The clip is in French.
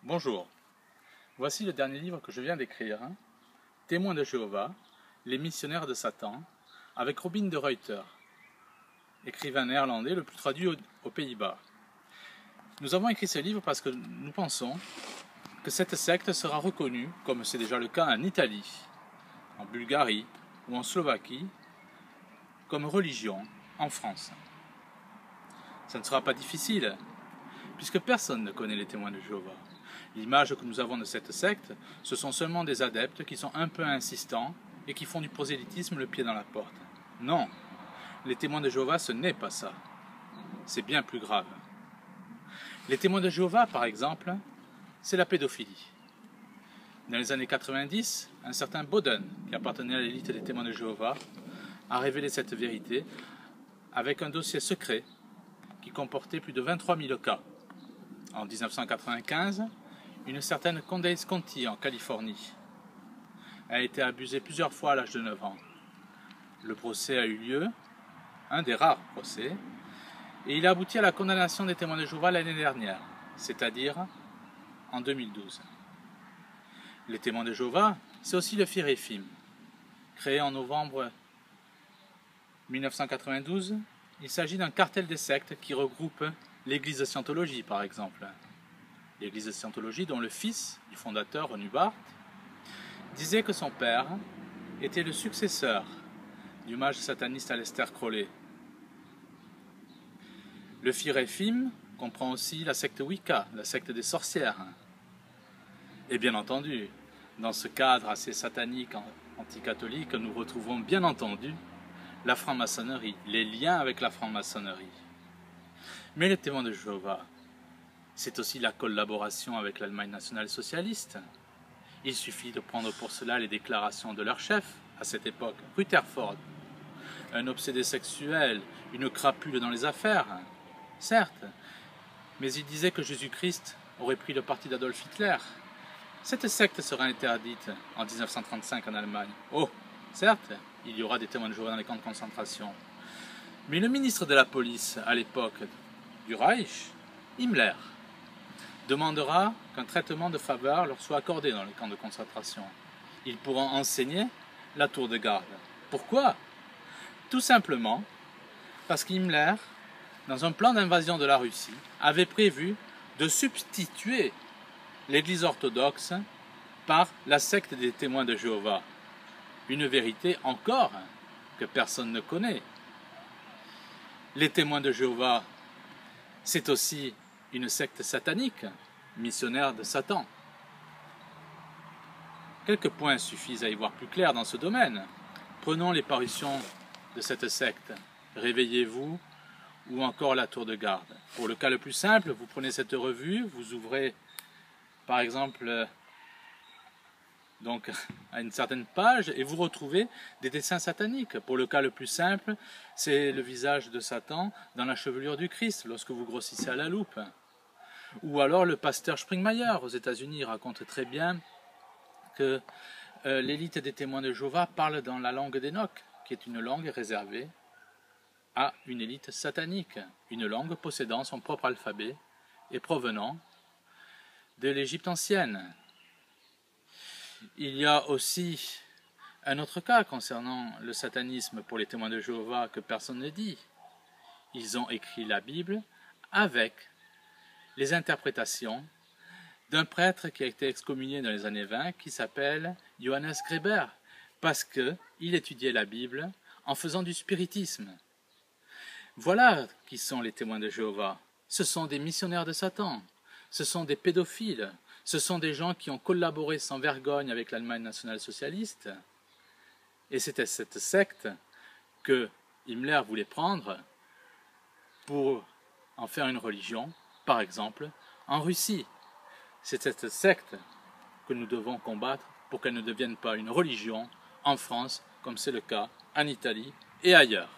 Bonjour, voici le dernier livre que je viens d'écrire, Témoins de Jéhovah, les missionnaires de Satan, avec Robin de Ruyter, écrivain néerlandais le plus traduit aux Pays-Bas. Nous avons écrit ce livre parce que nous pensons que cette secte sera reconnue, comme c'est déjà le cas en Italie, en Bulgarie ou en Slovaquie, comme religion en France. Ça ne sera pas difficile, puisque personne ne connaît les témoins de Jéhovah. L'image que nous avons de cette secte, ce sont seulement des adeptes qui sont un peu insistants et qui font du prosélytisme le pied dans la porte. Non, les témoins de Jéhovah, ce n'est pas ça. C'est bien plus grave. Les témoins de Jéhovah, par exemple, c'est la pédophilie. Dans les années 90, un certain Bowden, qui appartenait à l'élite des témoins de Jéhovah, a révélé cette vérité avec un dossier secret qui comportait plus de 23 000 cas. En 1995, une certaine Candace Conti en Californie a été abusée plusieurs fois à l'âge de 9 ans. Le procès a eu lieu, un des rares procès, et il a abouti à la condamnation des témoins de Jéhovah l'année dernière, c'est-à-dire en 2012. Les témoins de Jéhovah, c'est aussi le Phiréfim. Créé en novembre 1992, il s'agit d'un cartel des sectes qui regroupe l'église de Scientologie, par exemple. L'église de Scientologie, dont le fils du fondateur, Ron Hubbard, disait que son père était le successeur du mage sataniste Aleister Crowley. Le Phiréfim comprend aussi la secte Wicca, la secte des sorcières. Et bien entendu, dans ce cadre assez satanique, anticatholique, nous retrouvons bien entendu la franc-maçonnerie, les liens avec la franc-maçonnerie. Mais les témoins de Jéhovah, c'est aussi la collaboration avec l'Allemagne nationale-socialiste. Il suffit de prendre pour cela les déclarations de leur chef, à cette époque, Rutherford. Un obsédé sexuel, une crapule dans les affaires, certes, mais il disait que Jésus-Christ aurait pris le parti d'Adolf Hitler. Cette secte sera interdite en 1935 en Allemagne. Oh, certes, il y aura des témoins de Jéhovah dans les camps de concentration. Mais le ministre de la police, à l'époque du Reich, Himmler, demandera qu'un traitement de faveur leur soit accordé dans les camps de concentration. Ils pourront enseigner la tour de garde. Pourquoi? Tout simplement parce qu'Himmler, dans un plan d'invasion de la Russie, avait prévu de substituer l'Église orthodoxe par la secte des témoins de Jéhovah. Une vérité encore que personne ne connaît. Les témoins de Jéhovah, c'est aussi une secte satanique, missionnaire de Satan. Quelques points suffisent à y voir plus clair dans ce domaine. Prenons les parutions de cette secte, Réveillez-vous ou encore La Tour de Garde. Pour le cas le plus simple, vous prenez cette revue, vous ouvrez par exemple donc à une certaine page et vous retrouvez des dessins sataniques. Pour le cas le plus simple, c'est le visage de Satan dans la chevelure du Christ lorsque vous grossissez à la loupe. Ou alors le pasteur Springmeier aux États-Unis raconte très bien que l'élite des témoins de Jéhovah parle dans la langue d'Enoch, qui est une langue réservée à une élite satanique, une langue possédant son propre alphabet et provenant de l'Égypte ancienne. Il y a aussi un autre cas concernant le satanisme pour les témoins de Jéhovah que personne ne dit. Ils ont écrit la Bible avec les interprétations d'un prêtre qui a été excommunié dans les années 20 qui s'appelle Johannes Greber parce qu'il étudiait la Bible en faisant du spiritisme. Voilà qui sont les témoins de Jéhovah. Ce sont des missionnaires de Satan, ce sont des pédophiles, ce sont des gens qui ont collaboré sans vergogne avec l'Allemagne nationale-socialiste. Et c'était cette secte que Himmler voulait prendre pour en faire une religion, par exemple, en Russie. C'est cette secte que nous devons combattre pour qu'elle ne devienne pas une religion en France, comme c'est le cas en Italie et ailleurs.